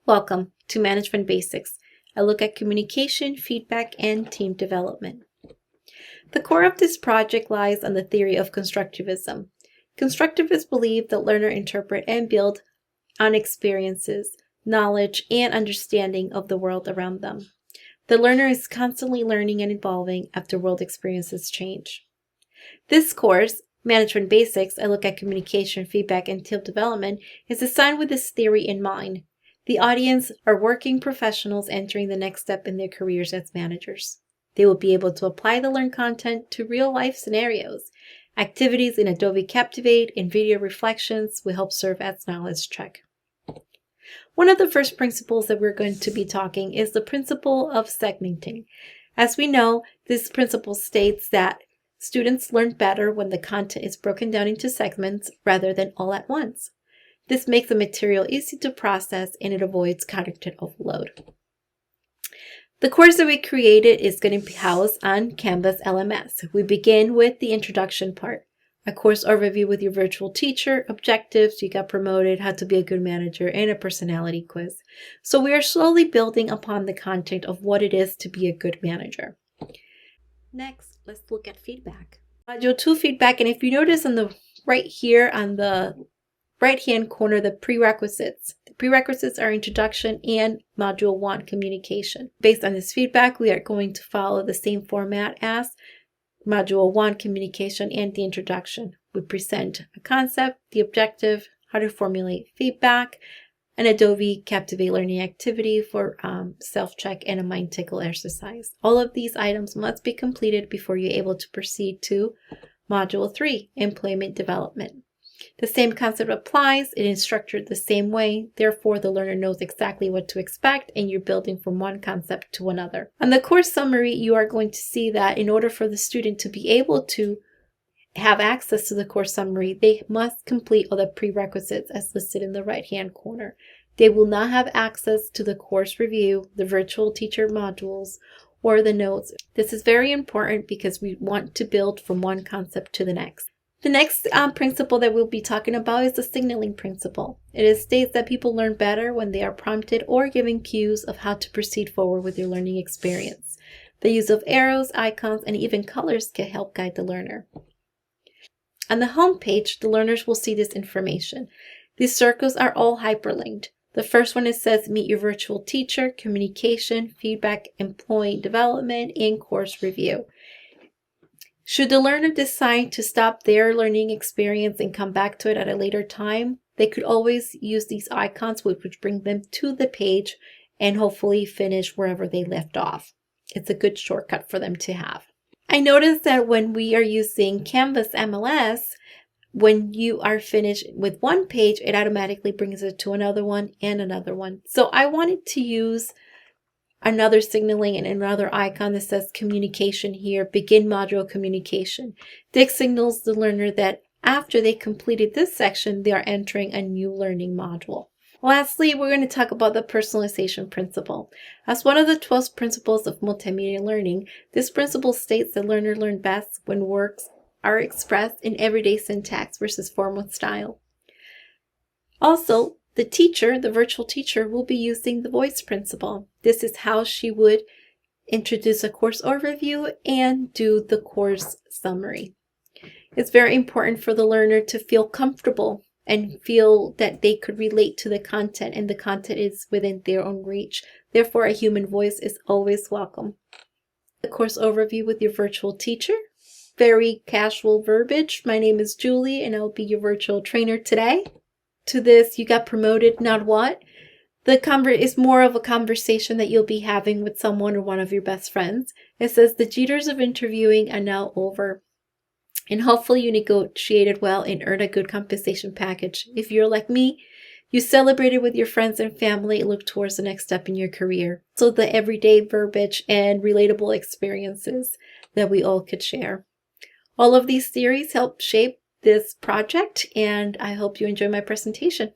Welcome to Management Basics, a look at communication, feedback, and team development. The core of this project lies on the theory of constructivism. Constructivists believe that learners interpret and build on experiences, knowledge, and understanding of the world around them. The learner is constantly learning and evolving after world experiences change. This course, Management Basics, a look at communication, feedback, and team development, is designed with this theory in mind. The audience are working professionals entering the next step in their careers as managers. They will be able to apply the learned content to real-life scenarios. Activities in Adobe Captivate and video reflections will help serve as knowledge check. One of the first principles that we're going to be talking is the principle of segmenting. As we know, this principle states that students learn better when the content is broken down into segments rather than all at once. This makes the material easy to process and it avoids cognitive overload. The course that we created is going to be housed on Canvas LMS. We begin with the introduction part, a course overview with your virtual teacher, objectives, you got promoted, how to be a good manager, and a personality quiz. So we are slowly building upon the content of what it is to be a good manager. Next, let's look at feedback. Module 2 feedback, and if you notice on the right here on the right-hand corner, the prerequisites. The prerequisites are introduction and module 1 communication. Based on this feedback, we are going to follow the same format as module 1 communication and the introduction. We present a concept, the objective, how to formulate feedback, an Adobe Captivate learning activity for self-check, and a mind tickle exercise. All of these items must be completed before you're able to proceed to module 3, employment development. The same concept applies. It is structured the same way. Therefore, the learner knows exactly what to expect and you're building from one concept to another. On the course summary, you are going to see that in order for the student to be able to have access to the course summary, they must complete all the prerequisites as listed in the right-hand corner. They will not have access to the course review, the virtual teacher modules, or the notes. This is very important because we want to build from one concept to the next. The next principle that we'll be talking about is the signaling principle. It states that people learn better when they are prompted or given cues of how to proceed forward with their learning experience. The use of arrows, icons, and even colors can help guide the learner. On the home page, the learners will see this information. These circles are all hyperlinked. The first one, it says meet your virtual teacher, communication, feedback, employee development, and course review. Should the learner decide to stop their learning experience and come back to it at a later time, they could always use these icons, which bring them to the page and hopefully finish wherever they left off. It's a good shortcut for them to have. I noticed that when we are using Canvas MLS, when you are finished with one page, it automatically brings it to another one and another one. So I wanted to use another signaling and another icon that says communication here, begin module communication. This signals the learner that after they completed this section, they are entering a new learning module. Lastly, we're going to talk about the personalization principle. As one of the 12 principles of multimedia learning, this principle states that learners learn best when works are expressed in everyday syntax versus formal style. Also, the teacher, the virtual teacher, will be using the voice principle. This is how she would introduce a course overview and do the course summary. It's very important for the learner to feel comfortable and feel that they could relate to the content and the content is within their own reach. Therefore, a human voice is always welcome. The course overview with your virtual teacher. Very casual verbiage. My name is Julie and I'll be your virtual trainer today. To this, you got promoted, not what. The is more of a conversation that you'll be having with someone or one of your best friends. It says the jitters of interviewing are now over. And hopefully you negotiated well and earned a good compensation package. If you're like me, you celebrated with your friends and family and look towards the next step in your career. So the everyday verbiage and relatable experiences that we all could share. All of these theories help shape this project, and I hope you enjoy my presentation.